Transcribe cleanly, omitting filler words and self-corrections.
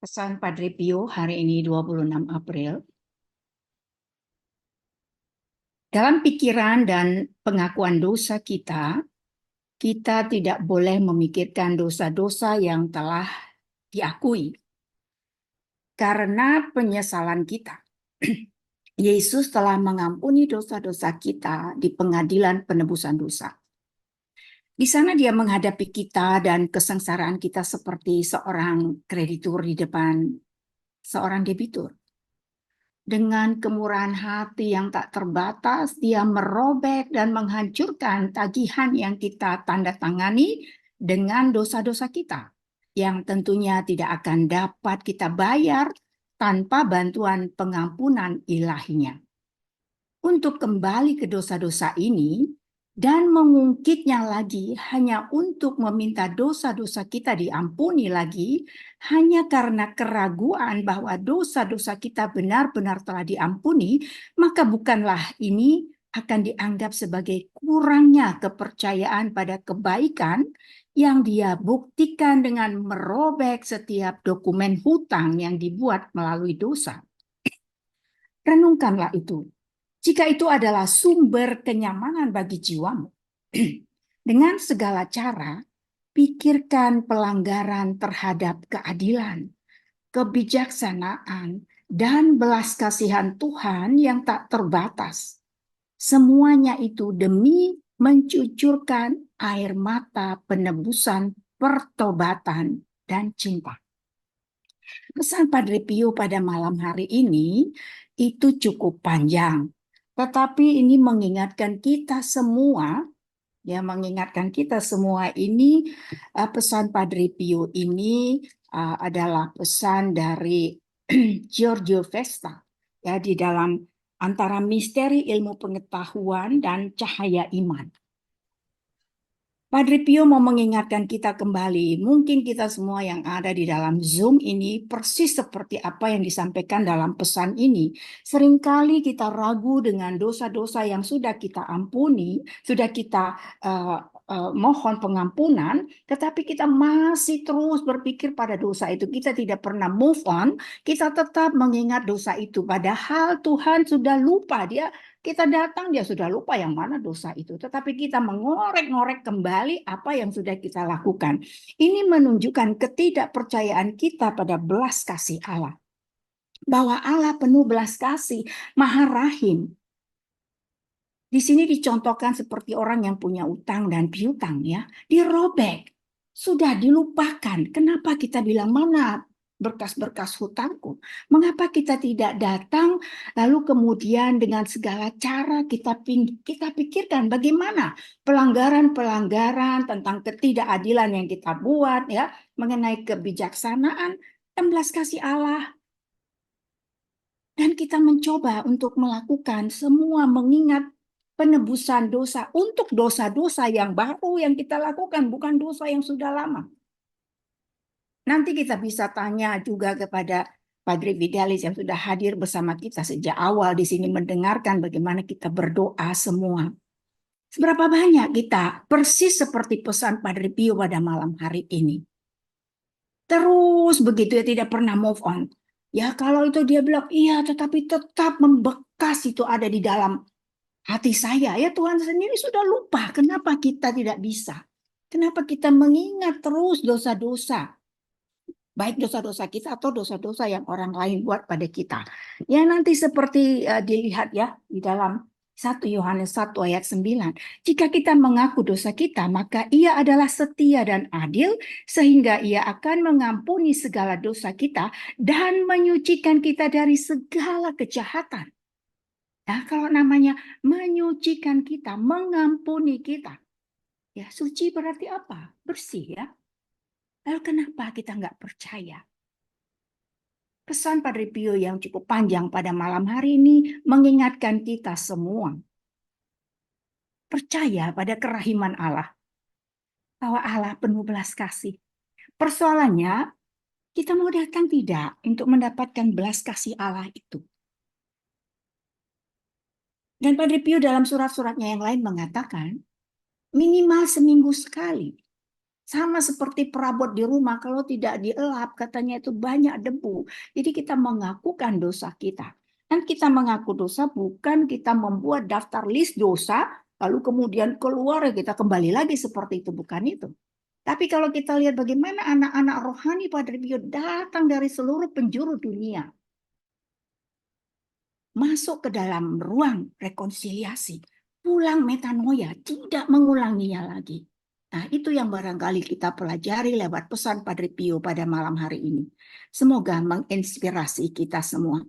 Pesan Padre Pio hari ini 26 April. Dalam pikiran dan pengakuan dosa kita tidak boleh memikirkan dosa-dosa yang telah diakui. Karena penyesalan kita. Yesus telah mengampuni dosa-dosa kita di pengadilan penebusan dosa. Di sana dia menghadapi kita dan kesengsaraan kita seperti seorang kreditur di depan seorang debitur. Dengan kemurahan hati yang tak terbatas, dia merobek dan menghancurkan tagihan yang kita tanda tangani dengan dosa-dosa kita, yang tentunya tidak akan dapat kita bayar tanpa bantuan pengampunan ilahinya. Untuk kembali ke dosa-dosa ini dan mengungkitnya lagi hanya untuk meminta dosa-dosa kita diampuni lagi, hanya karena keraguan bahwa dosa-dosa kita benar-benar telah diampuni, maka bukanlah ini akan dianggap sebagai kurangnya kepercayaan pada kebaikan yang dia buktikan dengan merobek setiap dokumen hutang yang dibuat melalui dosa. Renungkanlah itu. Jika itu adalah sumber kenyamanan bagi jiwamu, dengan segala cara, pikirkan pelanggaran terhadap keadilan, kebijaksanaan, dan belas kasihan Tuhan yang tak terbatas. Semuanya itu demi mencucurkan air mata penebusan, pertobatan, dan cinta. Pesan Padre Pio pada malam hari ini itu cukup panjang. Tetapi ini mengingatkan kita semua, ini pesan Padre Pio ini adalah pesan dari Giorgio Vesta ya di dalam antara misteri ilmu pengetahuan dan cahaya iman. Padre Pio mau mengingatkan kita kembali, mungkin kita semua yang ada di dalam Zoom ini persis seperti apa yang disampaikan dalam pesan ini. Seringkali kita ragu dengan dosa-dosa yang sudah kita ampuni, sudah kita mohon pengampunan, tetapi kita masih terus berpikir pada dosa itu. Kita tidak pernah move on, kita tetap mengingat dosa itu. Padahal Tuhan sudah lupa, kita datang, dia sudah lupa yang mana dosa itu. Tetapi kita mengorek-ngorek kembali apa yang sudah kita lakukan. Ini menunjukkan ketidakpercayaan kita pada belas kasih Allah. Bahwa Allah penuh belas kasih, maha rahim. Di sini dicontohkan seperti orang yang punya utang dan piutang ya. Dirobek, sudah dilupakan. Kenapa kita bilang mana berkas-berkas hutangku? Mengapa kita tidak datang lalu kemudian dengan segala cara kita pikirkan bagaimana pelanggaran-pelanggaran tentang ketidakadilan yang kita buat ya mengenai kebijaksanaan dan belas kasih Allah. Dan kita mencoba untuk melakukan semua mengingat penebusan dosa untuk dosa-dosa yang baru yang kita lakukan, bukan dosa yang sudah lama. Nanti kita bisa tanya juga kepada Padre Fidelis yang sudah hadir bersama kita sejak awal di sini mendengarkan bagaimana kita berdoa semua. Seberapa banyak kita persis seperti pesan Padre Pio pada malam hari ini. Terus begitu ya, tidak pernah move on. Ya kalau itu dia bilang, iya tetapi tetap membekas itu ada di dalam hati saya. Ya Tuhan sendiri sudah lupa, kenapa kita tidak bisa? Kenapa kita mengingat terus dosa-dosa? Baik dosa-dosa kita atau dosa-dosa yang orang lain buat pada kita. Ya nanti seperti dilihat ya di dalam 1 Yohanes 1 ayat 9. Jika kita mengaku dosa kita, maka ia adalah setia dan adil, sehingga ia akan mengampuni segala dosa kita dan menyucikan kita dari segala kejahatan. Nah, kalau namanya menyucikan kita, mengampuni kita. Ya, suci berarti apa? Bersih ya. Lalu kenapa kita nggak percaya? Pesan Padre Pio yang cukup panjang pada malam hari ini mengingatkan kita semua. Percaya pada kerahiman Allah. Bahwa Allah penuh belas kasih. Persoalannya, kita mau datang tidak untuk mendapatkan belas kasih Allah itu. Dan Padre Pio dalam surat-suratnya yang lain mengatakan, minimal seminggu sekali Sama seperti perabot di rumah, kalau tidak dielap, katanya itu banyak debu. Jadi kita mengakukan dosa kita. Dan kita mengaku dosa bukan kita membuat daftar list dosa, lalu kemudian keluar kita kembali lagi seperti itu. Bukan itu. Tapi kalau kita lihat bagaimana anak-anak rohani Padre Pio datang dari seluruh penjuru dunia, masuk ke dalam ruang rekonsiliasi, pulang metanoia, tidak mengulanginya lagi. Nah, itu yang barangkali kita pelajari lewat pesan Padre Pio pada malam hari ini. Semoga menginspirasi kita semua.